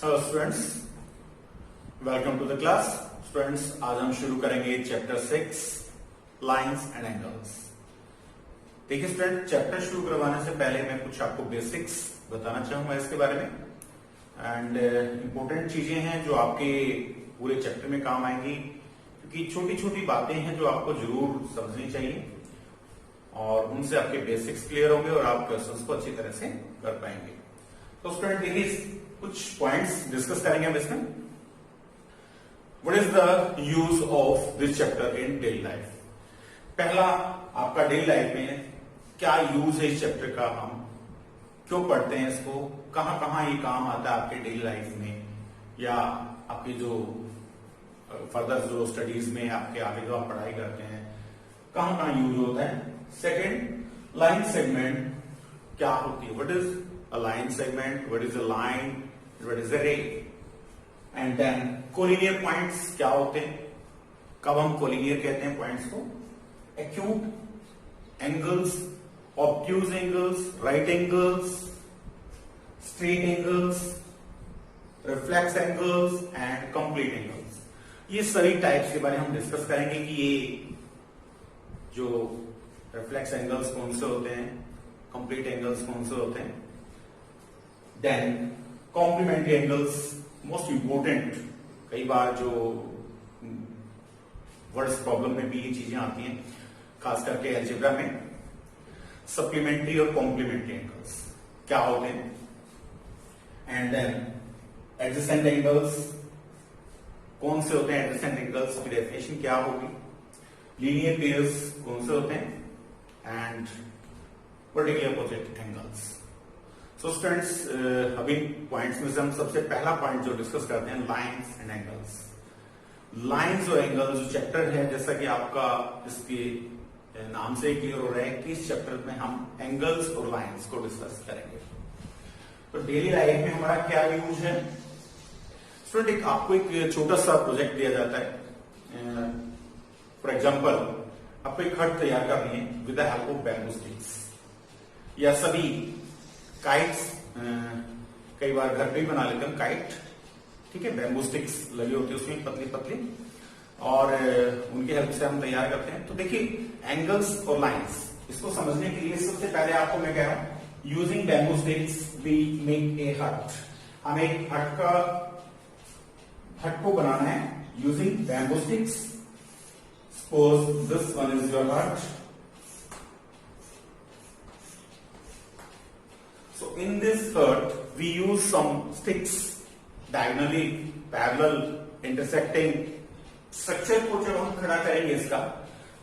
Hello students, welcome to the class. Students, आज हम शुरू करेंगे चैप्टर 6 लाइंस एंड एंगल्स। देखिए स्टूडेंट, चैप्टर शुरू करवाने से पहले मैं कुछ आपको बेसिक्स बताना चाहूंगा इसके बारे में एंड इंपॉर्टेंट चीजें हैं जो आपके पूरे चैप्टर में काम आएंगी, क्योंकि छोटी छोटी बातें हैं जो आपको जरूर समझनी चाहिए और उनसे आपके बेसिक्स क्लियर होंगे और आप क्वेश्चंस को अच्छी तरह से कर पाएंगे। तो स्टूडेंट देखिए, कुछ पॉइंट्स डिस्कस करेंगे हम इसमें। What is the use of this chapter in daily life. पहला, आपका डेली लाइफ में क्या यूज है इस चैप्टर का, हम क्यों पढ़ते हैं इसको, कहां कहां ये काम आता है आपके डेली लाइफ में या आपकी जो फर्दर जो स्टडीज में आपके आगे जो आप पढ़ाई करते हैं कहां कहां यूज होता है। सेकेंड, लाइन सेगमेंट क्या होती है, what is a line segment, what is a line, what is a ray, and then collinear points क्या होते हैं, कब हम collinear कहते हैं पॉइंट्स को, acute angles, obtuse angles, right angles, straight angles, reflex angles and complete angles। ये सभी टाइप्स के बारे में हम डिस्कस करेंगे कि ये जो रिफ्लेक्स एंगल्स कौन से होते हैं, कंप्लीट एंगल्स कौन से होते हैं। Then complementary angles, most important, कई बार जो वर्ड्स प्रॉब्लम में भी ये चीजें आती हैं, खास करके अलजेब्रा में। सप्लीमेंट्री और कॉम्प्लीमेंट्री एंगल्स क्या होते हैं, एंड देन एडजेसेंट एंगल्स कौन से होते हैं, एडजेसेंट एंगल्स की डेफिनेशन क्या होगी, लीनियर पेयर्स कौन से होते हैं, and vertically opposite angles. So students, अभी पॉइंट्स में से हम सबसे पहला पॉइंट जो डिस्कस करते हैं, लाइंस एंड एंगल्स। लाइंस और एंगल्स जो चैप्टर है, जैसा कि आपका इसके नाम से क्लियर हो रहा है कि इस चैप्टर में हम एंगल्स और लाइंस को डिस्कस करेंगे। तो डेली लाइफ में हमारा क्या यूज है स्टूडेंट, आपको एक छोटा सा प्रोजेक्ट दिया जाता है। फॉर एग्जाम्पल, आपको एक हट तैयार करनी है with the help of bamboo sticks या सभी काइट्स, कई बार घर पे ही बना लेते हैं काइट, ठीक है, बैम्बू स्टिक्स लगी होती है उसमें पतली पतली, और उनकी हेल्प से हम तैयार करते हैं। तो देखिए, एंगल्स और लाइंस, इसको समझने के लिए सबसे पहले आपको मैं कह रहा हूं, using bamboo sticks we make a hut. हमें एक हट को बनाना है using bamboo sticks. Suppose this one is your hut. So in this hut we use some sticks diagonally, parallel, intersecting। Structure को जब हम खड़ा करेंगे इसका,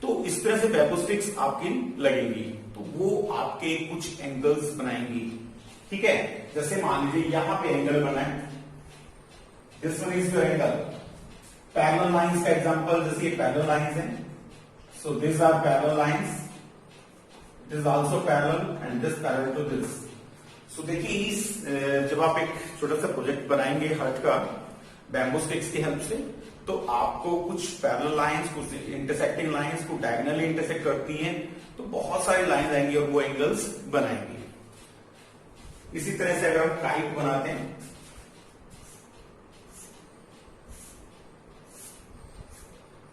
तो इस तरह से बैम्बू स्टिक्स आपकी लगेंगी, तो वो आपके कुछ एंगल्स बनाएंगी, ठीक है। जैसे मान लीजिए यहां पे एंगल बना है, this one is your angle. Parallel lines का एग्जांपल, जैसे ये पैरेलल लाइंस हैं, so this are parallel lines, it is also parallel and this parallel to this. So देखिए, जब आप एक छोटा सा प्रोजेक्ट बनाएंगे हट का बैम्बू स्टिक्स की हेल्प से, तो आपको कुछ पैरेलल लाइंस, कुछ इंटरसेक्टिंग लाइंस को डायगोनली इंटरसेक्ट करती हैं, तो बहुत सारी लाइंस आएंगी और वो एंगल्स बनाएंगी। इसी तरह से अगर हम काइट बनाते हैं,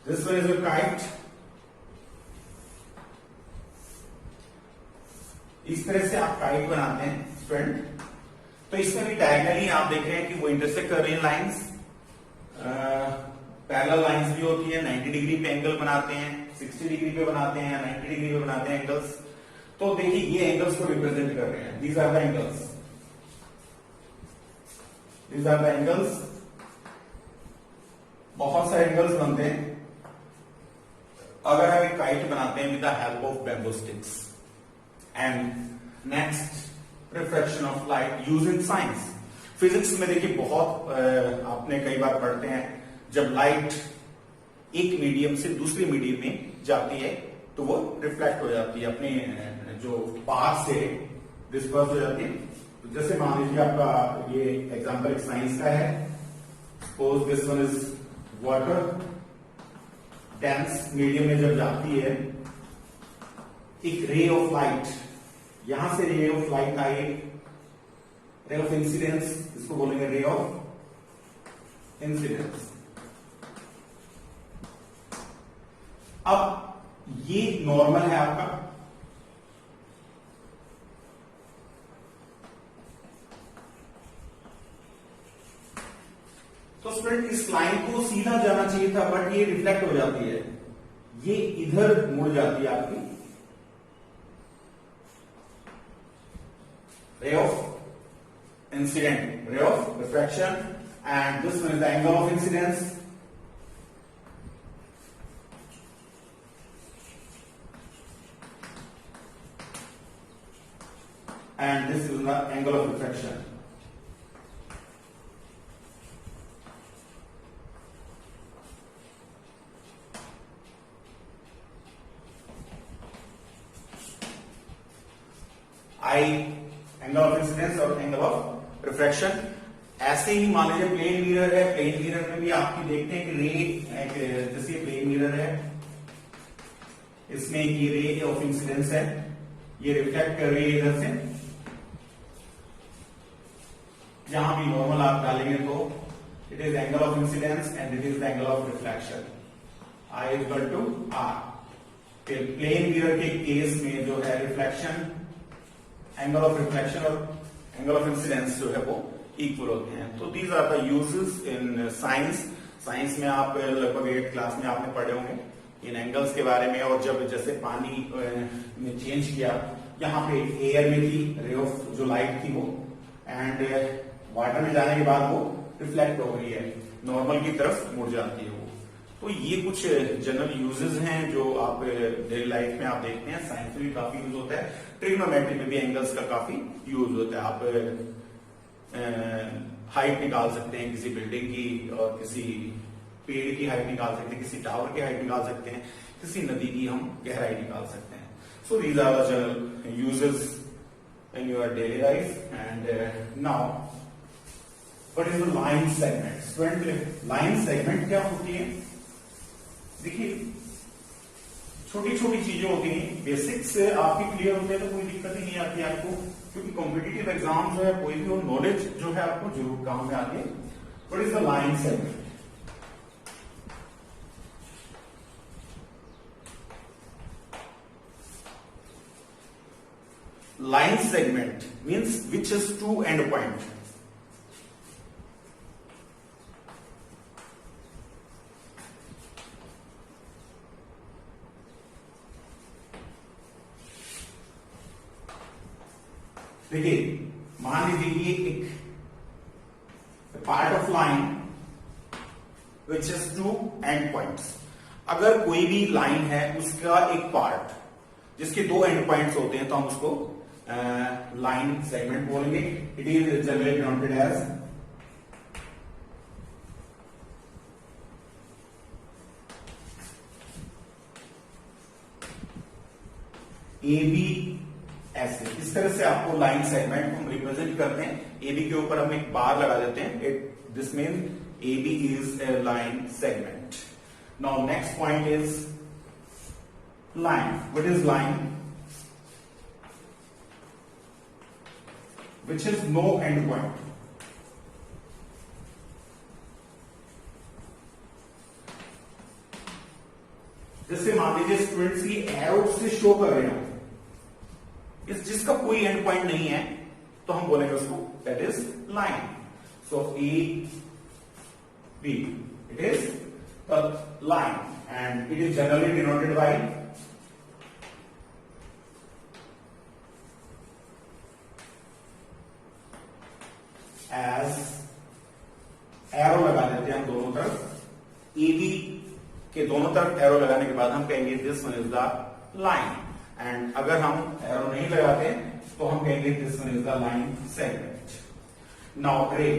this one is a kite, इस तरह से आप काइट बनाते हैं स्टूडेंट, तो इसमें भी डायगोनली आप देख रहे हैं कि वो इंटरसेक्ट कर रही है लाइंस। पैरेलल लाइंस भी होती है, 90 डिग्री पे एंगल बनाते हैं, 60 डिग्री पे बनाते हैं, 90 डिग्री पे बनाते हैं एंगल्स। तो देखिए, ये एंगल्स को रिप्रेजेंट कर रहे हैं, these are the angles, these are the angles. बहुत सारे एंगल्स बनते हैं अगर हम एक काइट बनाते हैं with the help of bamboo sticks. And next, refraction of light using science. Physics में देखिए बहुत आपने कई बार पढ़ते हैं, जब लाइट एक मीडियम से दूसरे मीडियम में जाती है तो वो रिफ्लेक्ट हो जाती है, अपने जो पाथ से डिस्पर्स हो जाती है। तो जैसे मान लीजिए आपका ये एग्जांपल एक साइंस का है, suppose this one is water, dense medium में जब जाती है, एक रे ऑफ लाइट, यहां से ray of light I, ray of incidence, इसको बोलेंगे रे ऑफ इंसिडेंस। अब ये नॉर्मल है आपका, तो स्टूडेंट इस लाइन को सीधा जाना चाहिए था, बट ये रिफ्लेक्ट हो जाती है, ये इधर मुड़ जाती है आपकी ray of incident, ray of refraction, and this one is the angle of incidence. And this is the angle of refraction. I angle of incidence और एंगल ऑफ रिफ्रैक्शन। ऐसे ही मान लीजिए प्लेन मिरर है, प्लेन मिरर में भी आपकी देखते हैं कि रे, जैसे प्लेन मिरर है, इसमें ये रे ऑफ इंसिडेंस है, ये रिफ्लेक्ट कर रही है इधर से, यहां भी नॉर्मल आप डालेंगे तो it is angle of incidence and it is the angle of reflection, I equal to R. Plane mirror के केस में जो है रिफ्लेक्शन, एंगल ऑफ रिफ्लेक्शन और एंगल ऑफ इंसिडेंस जो है वो इक्वल होते हैं। तो these are the uses in science. Science में आप लगभग 8th क्लास में आपने पढ़े होंगे इन एंगल्स के बारे में, और जब जैसे पानी में चेंज किया, यहाँ पे एयर में थी रे ऑफ जो लाइट थी वो, एंड वाटर में जाने के बाद वो रिफ्लेक्ट हो रही है, नॉर्मल की तरफ मुड़ जाती है वो। तो ये कुछ जनरल यूजेस हैं जो आप डेली लाइफ में आप देखते हैं, साइंस में भी काफी यूज होता है, ट्रिग्नोमेट्री में भी एंगल्स का काफी यूज होता है। आप हाइट निकाल सकते हैं किसी बिल्डिंग की, और किसी पेड़ की हाइट निकाल सकते हैं, किसी टावर की हाइट निकाल सकते हैं, किसी नदी की हम गहराई निकाल सकते हैं। So these are the general uses in your daily life. And now what is the line segment? Student, line segment क्या होती है? देखिए, छोटी छोटी चीजें होती हैं, बेसिक्स आपकी क्लियर होते हैं तो कोई दिक्कत ही नहीं आती आपको, क्योंकि कॉम्पिटिटिव एग्जाम जो है कोई भी हो, नॉलेज जो है आपको जरूर काम में आती है। What is the line segment? Line segment means which has two end point. देखिए, मान लीजिए ये एक part of line which has two end points. अगर कोई भी लाइन है उसका एक पार्ट जिसके दो एंड पॉइंट्स होते हैं तो हम उसको लाइन सेगमेंट बोलेंगे। It is generally denoted as A B. ऐसे इस तरह से आपको लाइन सेगमेंट को हम रिप्रेजेंट करते हैं। ए बी के ऊपर हम एक बार लगा देते हैं, this mean A B is a line segment. Now next point is line. What is line? which has no end point. जैसे मान लीजिए स्टूडेंट्स की एरो से शो कर रहे हो, इस जिसका कोई एंड पॉइंट नहीं है तो हम बोलेंगे उसको that is line. So A B, it is the line and it is generally denoted by as, arrow लगा देते हैं हम दोनों तरफ। ए बी के दोनों तरफ एरो लगाने के बाद हम कहेंगे this one is the line, and अगर हम एरो नहीं लगाते तो हम कहेंगे this one is the line segment. Now रे,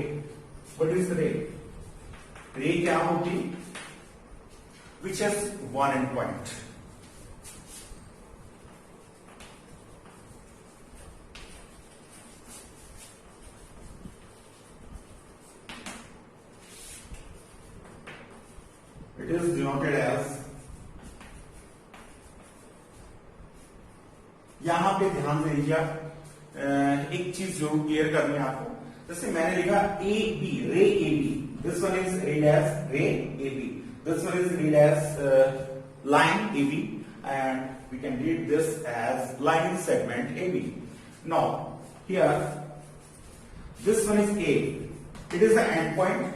व्हाट इज रे? रे क्या होती? Which has one and point. It is denoted as, यहां पे ध्यान से लीजिए, एक चीज जरूर क्लियर करनी है आपको। जैसे मैंने लिखा A B, ray A B, This one is read as ray AB. This one is read as line AB, and we can read this as line segment AB. Now here, this one is A. It is the endpoint,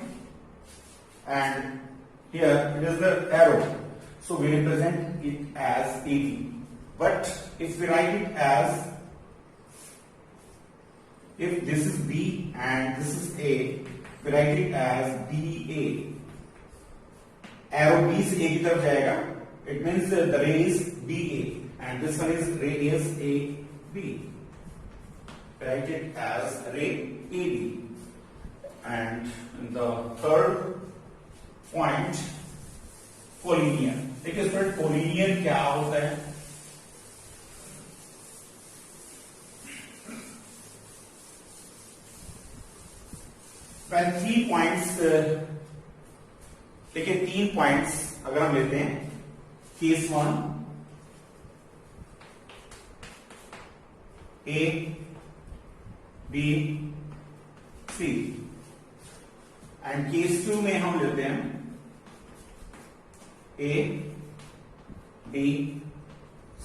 and here it is the arrow. So we represent it as AB. But if we write it as, if this is B and this is A, we write it as BA. Arrow B से A की तरफ जाएगा. It means the ray is BA, and this one is ray is AB. Write it as ray AB. And the third point, collinear. देखिए student collinear क्या होता है? When 3 points, देखिए 3 points अगर हम लेते हैं, case 1 A B C, and case 2 में हम लेते हैं A B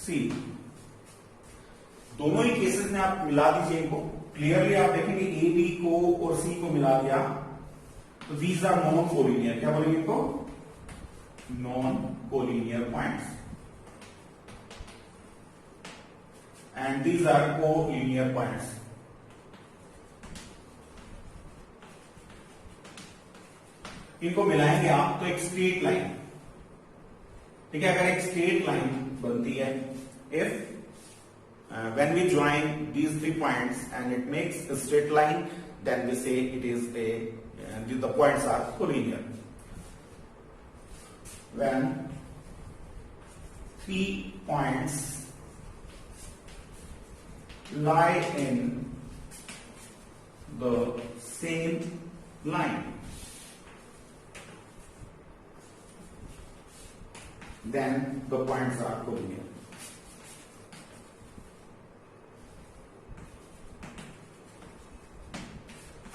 C. दोनों ही केसेस में आप मिला दीजिए इनको. क्लियरली आप देखेंगे ए बी को और सी को मिला दिया तो दीज आर नॉन कोलिनियर. क्या बोलेंगे इनको? Non collinear points. And these are collinear points. इनको मिलाएंगे आप तो एक स्ट्रेट लाइन, ठीक है. अगर एक स्ट्रेट लाइन बनती है, if when we join these 3 points and it makes a straight line, then we say it is the points are collinear. When 3 points lie in the same line, then the points are collinear.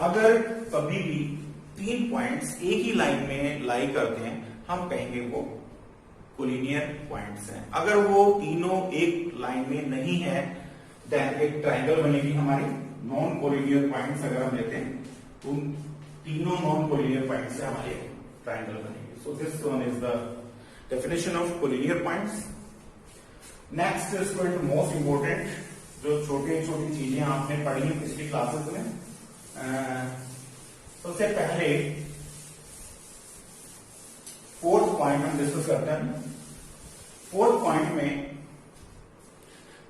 अगर कभी भी 3 points एक ही line में लाई करते हैं, हम कहेंगे वो कोलिनियर पॉइंट्स हैं. अगर वो तीनों एक लाइन में नहीं है, देन एक ट्रायंगल बनेगी हमारी. नॉन कोलिनियर पॉइंट्स अगर हम लेते हैं तो तीनों नॉन कोलिनियर पॉइंट्स से हमारे ट्रायंगल बनेगी. सो this one is the definition of collinear points. Next student, most important, जो छोटी छोटी चीजें आपने पढ़ी है पिछली क्लासेस में. सबसे पहले 4th पॉइंट हम डिस्कस करते हैं. 4th पॉइंट में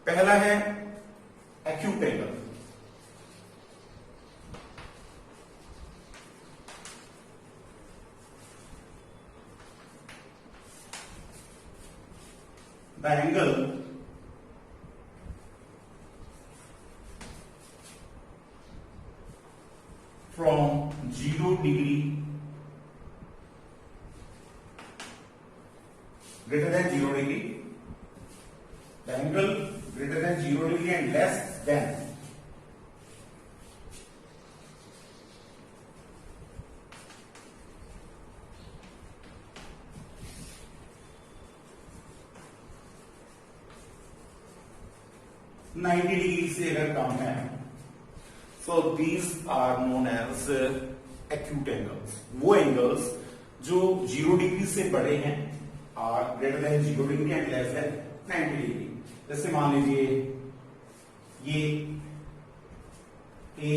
पहला है acute angle. The angle from 0 degree greater than 0 degree, the angle greater than 0 degree and less than 90 degree से अगर कम है, so these are known as acute angles. वो एंगल्स जो 0 डिग्री से बड़े हैं are greater than 0 degree and less than 90 degree. जैसे मान लीजिए ये A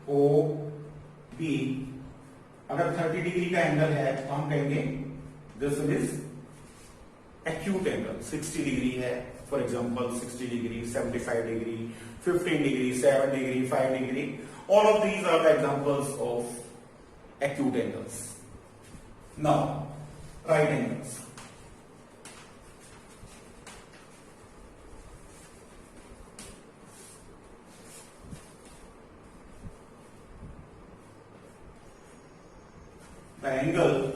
O B अगर 30 डिग्री का एंगल है तो हम कहेंगे this is acute angle. 60 degree है, for example 60 degree, 75 degree, 15 degree, 7 degree, 5 degree. All of these are the examples of acute angles. Now, right angles. The angle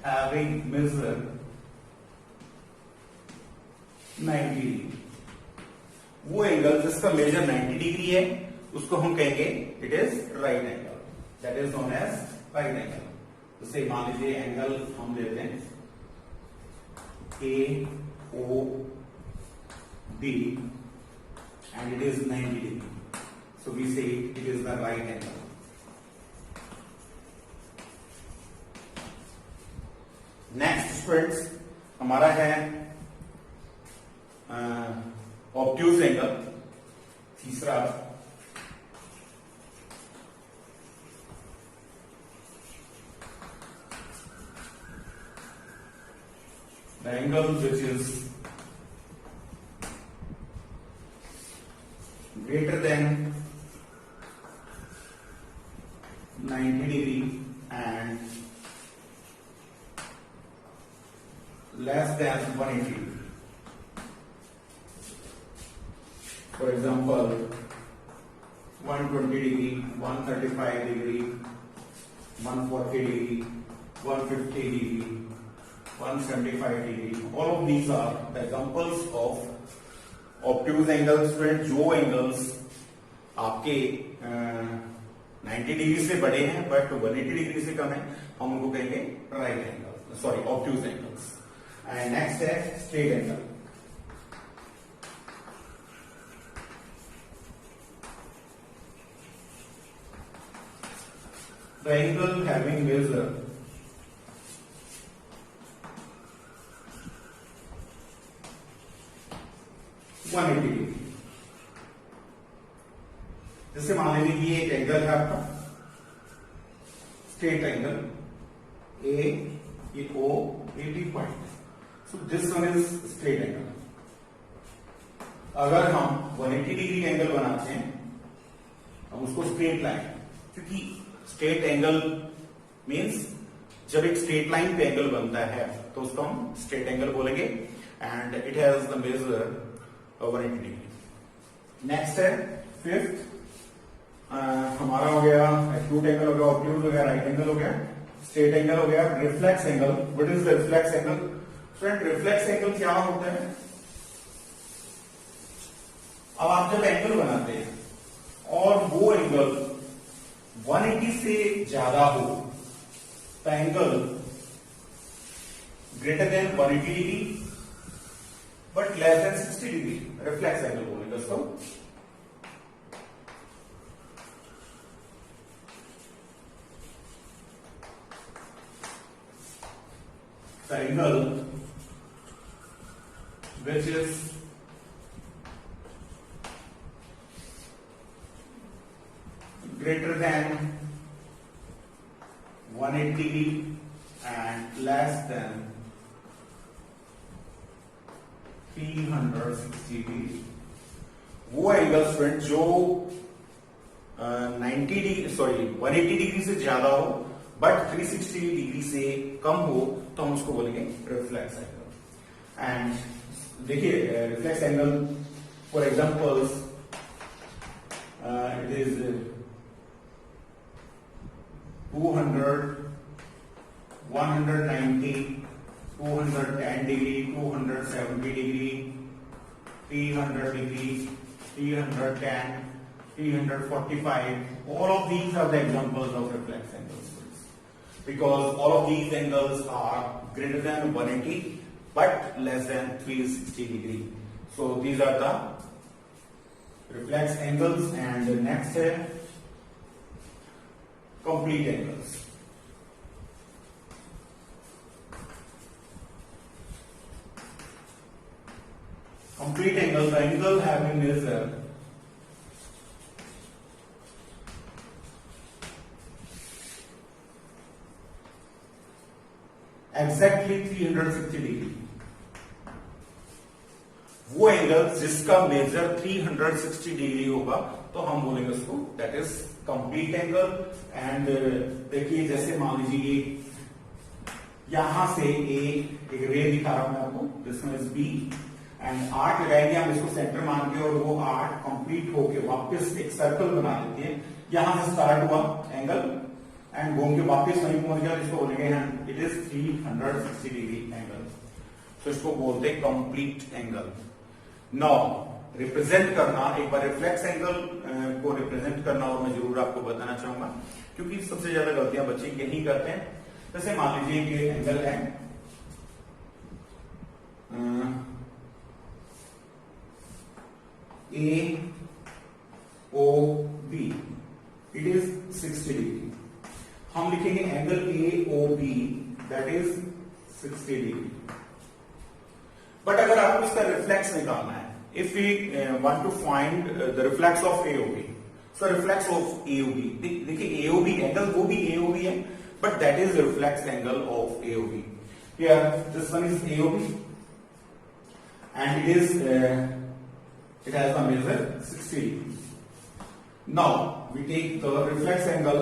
having measure 90 degree. वो angle जिसका measure 90 degree है उसको हम कहेंगे it is right angle. That is known as right angle. जैसे मान लीजिए angle हम लेते हैं AOD and it is 90 degree. So we say it is the right angle. Next students हमारा है ऑब्ट्यूज एंगल, तीसरा the angle which is greater than 90 degree and less than 180 degree. For example, 120 degree, 135 degree, 140 degree, 150 degree, 175 degree. All of these are the examples of obtuse angles. जो angles आपके 90 degree से बड़े हैं but 180 degree से कम है, हम उनको कहेंगे right angle, sorry obtuse angles. And next है straight angle. The angle having measure 180 degree. जैसे मान लीजिए ये एक एंगल है आपका straight angle A O 80 point, so this one is straight angle. अगर हम 180 डिग्री एंगल बनाते हैं हम उसको स्ट्रेट लाइन, क्योंकि स्ट्रेट एंगल मींस जब एक स्ट्रेट लाइन पे एंगल बनता है तो उसको हम स्ट्रेट एंगल बोलेंगे and it has the measure 180 degree. Next है फिफ्थ, हमारा हो गया एक्यूट एंगल हो गया, ऑब्ट्यूज हो गया, राइट एंगल हो गया, स्ट्रेट एंगल हो गया, reflex angle. What is the reflex angle? Friend reflex angle क्या होता है? अब आप जब एंगल बनाते हैं और वो एंगल 180 से ज्यादा हो, तो angle greater than 180 degree but less than 60 degree, reflex angle बोलेंगे दोस्तों। The angle which is greater than 180 degree and less than 360 degree, वो एंगल स्टूडेंट जो 90 डिग्री सॉरी 180 डिग्री से ज्यादा हो बट 360 डिग्री से कम हो तो हम उसको बोलेंगे रिफ्लेक्स एंगल। एंड देखिए reflex angle for examples it is 200, 190, 210 degree, 270 degree, 300 degree, 310, 345. All of these are the examples of reflex angles, because all of these angles are greater than 180 but less than 360 degree. So these are the reflex angles. And the next है complete angles. Complete angle, the angle having measure exactly 360 degree, वो angle जिसका major 360 degree होगा तो हम बोलेंगे उसको that is complete angle. And देखिए जैसे मान लीजिए यहां से एक रे दिखा रहा हूं मैं आपको, this one is B and 8 लगाएंगे हम इसको सेंटर मान के और वो 8 कंप्लीट होके वापस एक सर्कल बना देते हैं। यहां से स्टार्ट हुआ एंगल एंड घूम के वापस वहीं पहुंच गया, इसको बोलेंगे इट इज 360 डिग्री एंगल, तो इसको बोलते हैं complete angle. Now the represent करना, एक बार रिफ्लेक्स एंगल को रिप्रेजेंट करना और मैं जरूर आपको बताना चाहूंगा, क्योंकि सबसे ज्यादा गलतियां बच्चे यही करते हैं। जैसे मान लीजिए कि एंगल है A O B, it is 60 degree. हम लिखेंगे angle A O B that is 60 degree. But अगर आपको इसका रिफ्लेक्स निकालना है, if we want to find the reflex of A O B, so reflex of A O B, देखिए A O B angle वो भी ए ओ बी है, but that is reflex angle of A O B. Here this one is A O B and it has a measure 60 degrees. Now we take the reflex angle.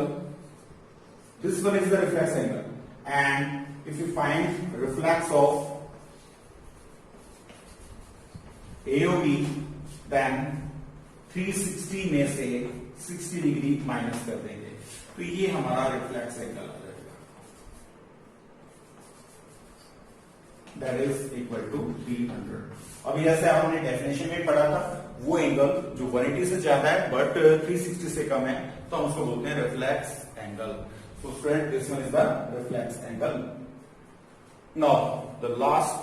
This one is the reflex angle, and if we find reflex of AOB, then 360 में से 60 degree minus कर देंगे, तो ये हमारा reflex angle आ जाएगा, that is equal to 300। अभी जैसे आपने डेफिनेशन में पढ़ा था, वो एंगल जो 180 से ज्यादा है बट 360 से कम है, तो हम उसको बोलते हैं reflex angle. So student, this one is the reflex angle. Now the last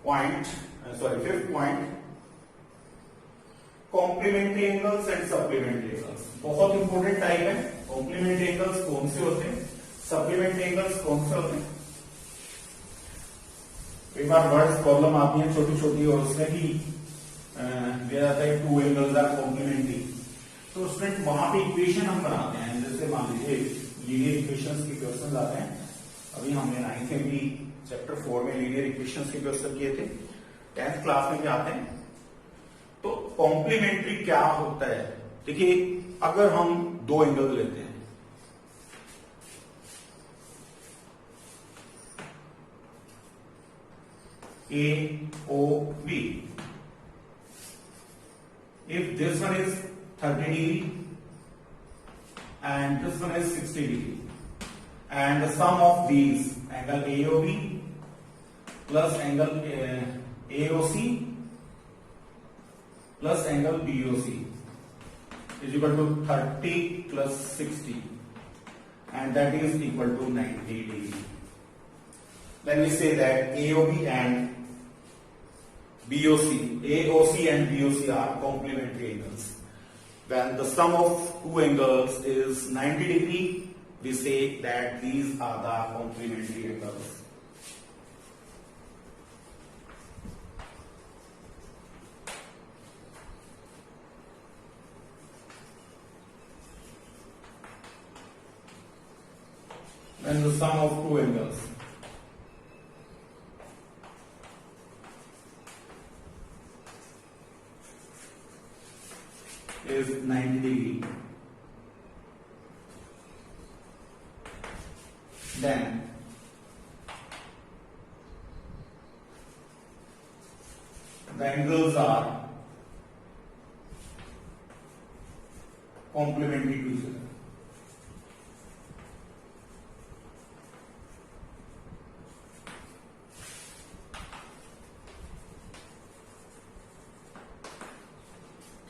point, sorry fifth point, complementary angles and supplementary angles. बहुत इंपॉर्टेंट टाइप है। कॉम्प्लीमेंट्री एंगल्स कौन से होते हैं, सप्लीमेंट्री एंगल्स कौन से होते हैं? कई बार वर्ड्स प्रॉब्लम आती है छोटी छोटी, और उसमें भी दिया जाता है टू एंगल्स आर कॉम्प्लीमेंट्री, तो स्टूडेंट वहां पे इक्वेशन हम बनाते हैं। जैसे मान लीजिए लीनियर इक्वेशंस के क्वेश्चन आते हैं, अभी हमने 9th में भी चैप्टर 4 में लीनियर इक्वेशंस के क्वेश्चन किए थे, 10th क्लास में भी आते हैं। तो कॉम्प्लीमेंट्री क्या होता है? देखिए, अगर हम दो एंगल लेते हैं, AOB, if this one is 30 degree and this one is 60 degree, and the sum of these, angle AOB plus angle AOC plus angle BOC is equal to 30 plus 60, and that is equal to 90 degree. Then we say that AOB and BOC, AOC and BOC are complementary angles. When the sum of two angles is 90 degree, we say that these are the complementary angles. When the sum of two angles is 90 degree, then the angles are complementary to each other.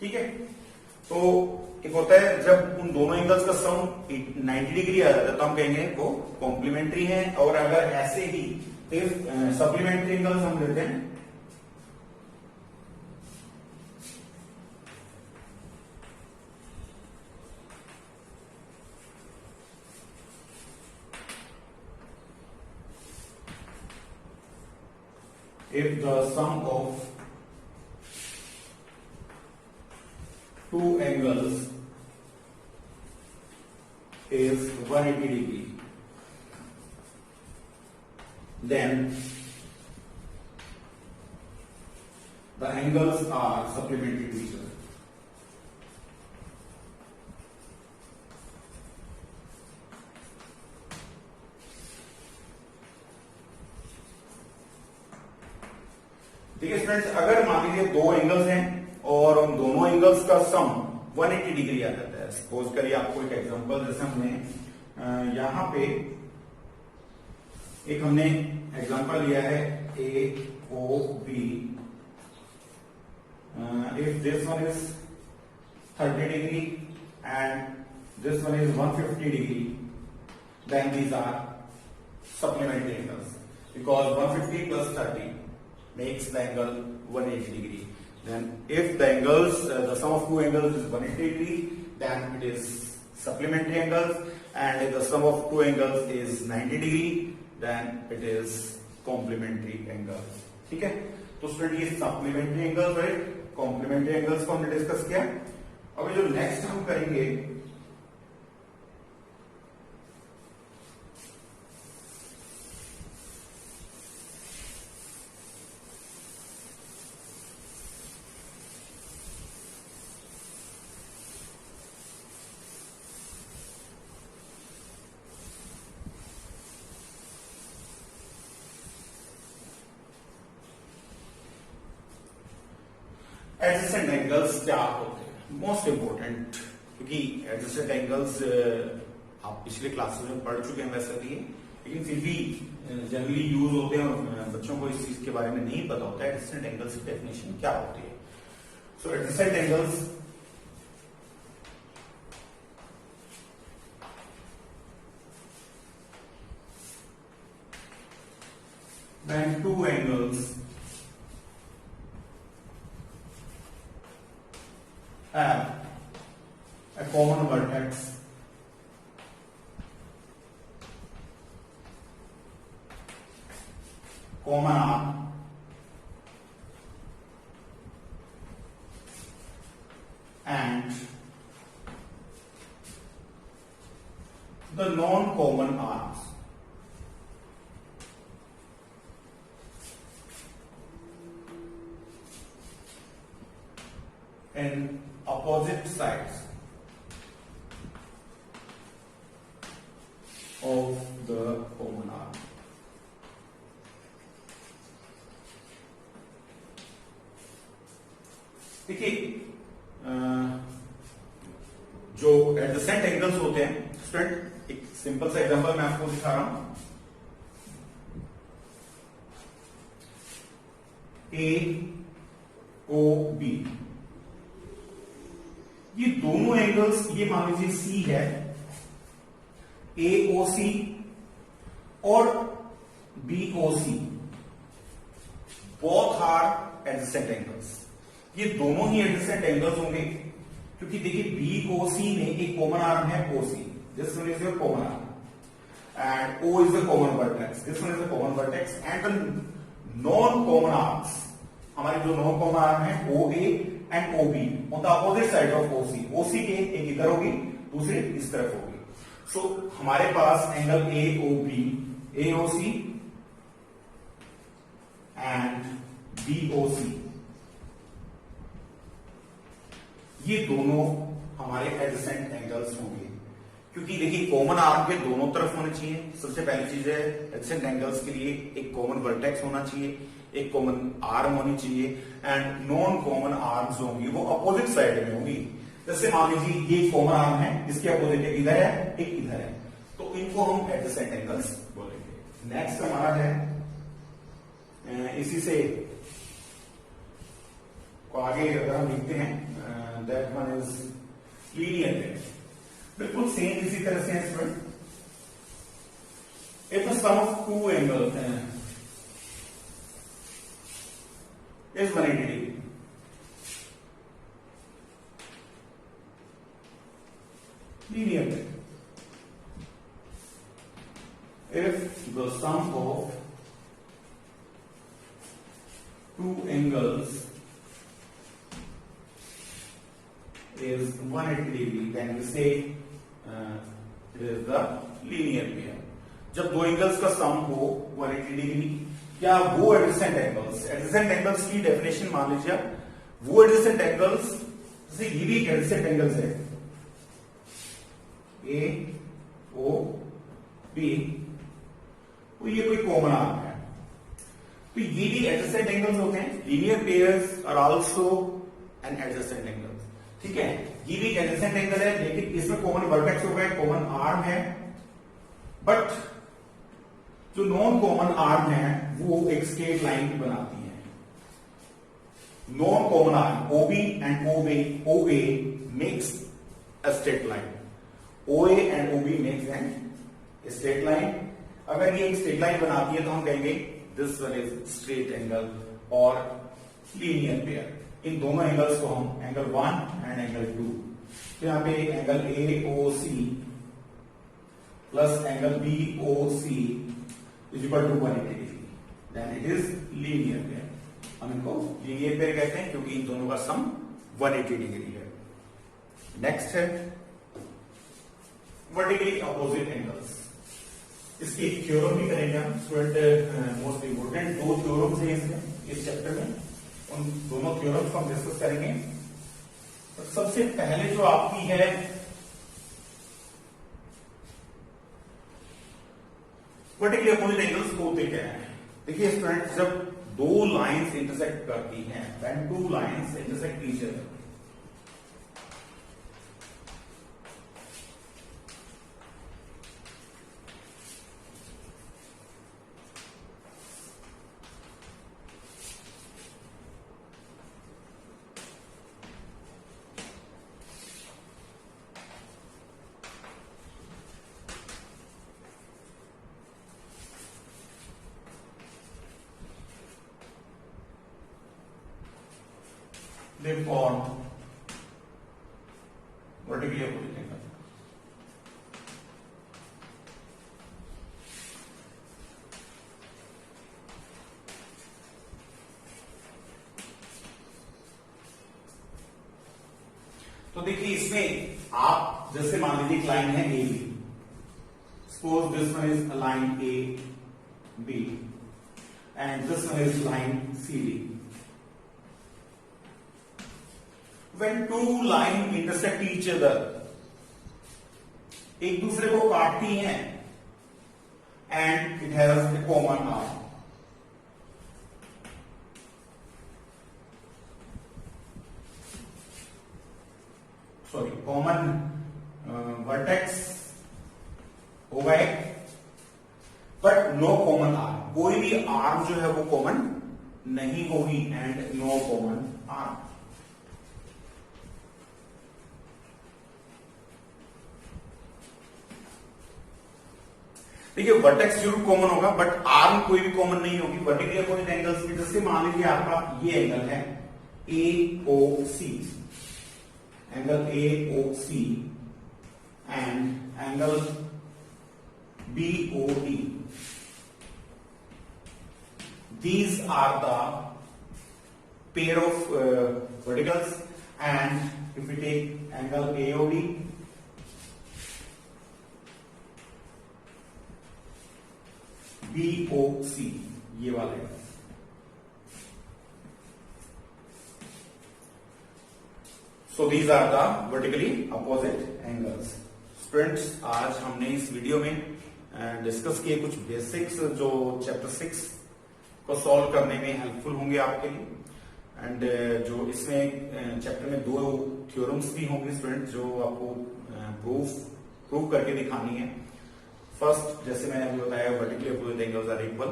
ठीक है, तो एक होता है जब उन दोनों angles का सम 90 डिग्री आ जाता है तो हम कहेंगे वो कॉम्प्लीमेंट्री है, और अगर ऐसे ही सप्लीमेंट्री एंगल्स हम लेते हैं if the sum of two angles is 180 degree, then the angles are supplementary to each other. ठीक है स्टूडेंट्स, अगर मान लीजिए दो एंगल्स हैं और उन दोनों एंगल्स का सम 180 डिग्री आ जाता है। सपोज करिए, आपको एक एग्जांपल, जैसे हमने यहां पे एक हमने एग्जांपल लिया है AOB if this one is 30 degree and this one is 150 degree, then these are supplementary angles, because 150 plus 30 makes the angle 180 degree. Then if the angles, the sum of two angles is 180 degree, then it is supplementary angles, and if the sum of two angles is 90 degree, then it is complementary angles. ठीक है, तो student ये supplementary angles है, complementary angles को हमने discuss किया। अब जो नेक्स्ट हम करेंगे एडजेसेंट एंगल्स क्या होते हैं, मोस्ट इंपोर्टेंट, क्योंकि एडजेसेंट एंगल्स आप पिछले क्लासेस में पढ़ चुके हैं वैसे भी, लेकिन फिर भी जनरली यूज होते हैं और बच्चों को इस चीज के बारे में नहीं पता होता है एडजेसेंट एंगल्स की डेफिनेशन क्या होती है। So adjacent angles when two angles have a common vertex common arc and the non-common arcs in opposite sides of the common arc. देखिए जो एडजेसेंट एंगल्स होते हैं स्टूडेंट, एक सिंपल सा एग्जांपल मैं आपको दिखा रहा हूं। ए ओ बी, ये दोनों एंगल्स, ये मान लीजिए सी है, ए ओ सी और B O C, both are adjacent angles. ये दोनों ही एडजेसेंट एंगल्स होंगे क्योंकि देखिए बी ओ सी में एक कॉमन आर्म है O C, this one is your common arm and O is the common vertex, this one is the common vertex and the non common arms, हमारी जो non common arm है O A and O B on the opposite side of O C, O C के एक इधर होगी दूसरी इस तरफ होगी। सो हमारे पास angle A O B, A O C and B O C, ये दोनों हमारे एडजेसेंट एंगल्स होंगे क्योंकि देखिए कॉमन आर्म के दोनों तरफ होने चाहिए। सबसे पहली चीज है एडजेसेंट एंगल्स के लिए एक कॉमन वर्टेक्स होना चाहिए, एक कॉमन आर्म होनी चाहिए एंड नॉन कॉमन आर्म्स होंगी वो अपोजिट साइड में होंगी। जैसे मान लीजिए ये कॉमन आर्म है, इसके अपोजिट एक इधर है एक इधर है, तो इनको हम एडजेसेंट एंगल्स बोलेंगे। नेक्स्ट हमारा है इसी से आगे अगर हम लिखते हैं that one is linear pair, बिल्कुल सेम इसी तरह से है student. If the sum of two angles is 180 degree, linear pair. If the sum of two angles is 180 degree, then we say it is the linear pair. जब दो angles का सम हो 180 degree, क्या वो एडजेसेंट एंगल्स, एडजेसेंट एंगल्स की definition मान लीजिए वो एडजेसेंट एंगल्स, जैसे ये भी एडजेसेंट एंगल्स है ए ओ बी, तो ये कोई कॉमन आर्म है, तो ये भी एडजेसेंट एंगल्स होते हैं। Linear pairs are also an adjacent angle, ठीक है, ये भी एडजेसेंट एंगल है लेकिन इसमें कॉमन वर्टेक्स हो गए, कॉमन आर्म है, बट जो नॉन कॉमन आर्म है वो एक स्ट्रेट लाइन बनाती है, non-common arm OB and OA makes a straight line. OA and OB makes an straight line. अगर ये एक स्ट्रेट लाइन बनाती है तो हम कहेंगे this one is straight angle और लीनियर पेयर। इन दोनों एंगल्स को हम एंगल 1 एंड एंगल 2, तो यहाँ पे angle AOC plus angle BOC is equal to 180 degree, then it is linear pair. हम इनको लीनियर पेयर कहते हैं क्योंकि इन दोनों का सम 180 डिग्री है। नेक्स्ट है वर्टिकली अपोजिट एंगल्स। इसकी एक थ्योरम भी करेंगे हम स्टूडेंट, मोस्ट इंपोर्टेंट 2 थ्योरम्स हैं इसमें इस चैप्टर में, उन दोनों थ्योरम्स को हम डिस्कस करेंगे। तो सबसे पहले जो आपकी है वर्टिकली अपोजिट एंगल्स होते क्या है। देखिए स्टूडेंट, जब 2 लाइंस इंटरसेक्ट करती हैं, when 2 lines intersect each other, they form vertically opposite angle. तो देखिए इसमें आप जैसे मान लीजिए एक लाइन है A B, suppose this one is line A B and this one is line C D. When 2 lines intersect each other, एक दूसरे को काटती हैं and it has a common arm. Sorry, common vertex होगा एक, but no common arm. कोई भी arm जो है वो कॉमन नहीं होगी and no common arm. देखिए वर्टेक्स जरूर कॉमन होगा बट आर्म कोई भी कॉमन नहीं होगी। वर्टिकली अपोजिट एंगल्स में जैसे मान लीजिए आपका ये एंगल है AOC, angle AOC and angle BOD, these are the pair of verticals, and if we take angle AOD, BOC, ये वाला है। So these are the vertically opposite angles. Students, आज हमने इस वीडियो में डिस्कस किए कुछ बेसिक्स जो चैप्टर 6 को सॉल्व करने में हेल्पफुल होंगे आपके लिए। एंड जो इसमें चैप्टर में 2 थ्योरम्स भी होंगे स्टूडेंट जो आपको प्रूव करके दिखानी है। फर्स्ट, जैसे मैंने अभी बताया, vertically opposite angles are equal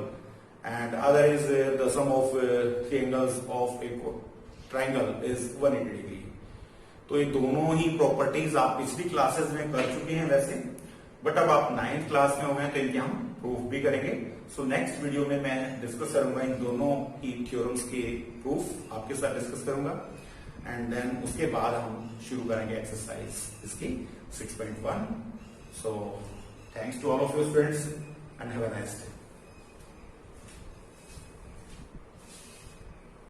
and other is the sum of three angles of a triangle is 180 degree. तो ये दोनों ही प्रॉपर्टीज आप पिछली क्लासेस में कर चुके हैं वैसे, बट अब आप 9th क्लास में हो गए तो इनके हम प्रूफ भी करेंगे। सो नेक्स्ट वीडियो में मैं डिस्कस करूंगा इन दोनों की थ्योरम्स के प्रूफ आपके साथ डिस्कस करूंगा एंड देन उसके बाद हम शुरू करेंगे एक्सरसाइज इसकी 6.1। सो thanks to all of you students and have a nice day.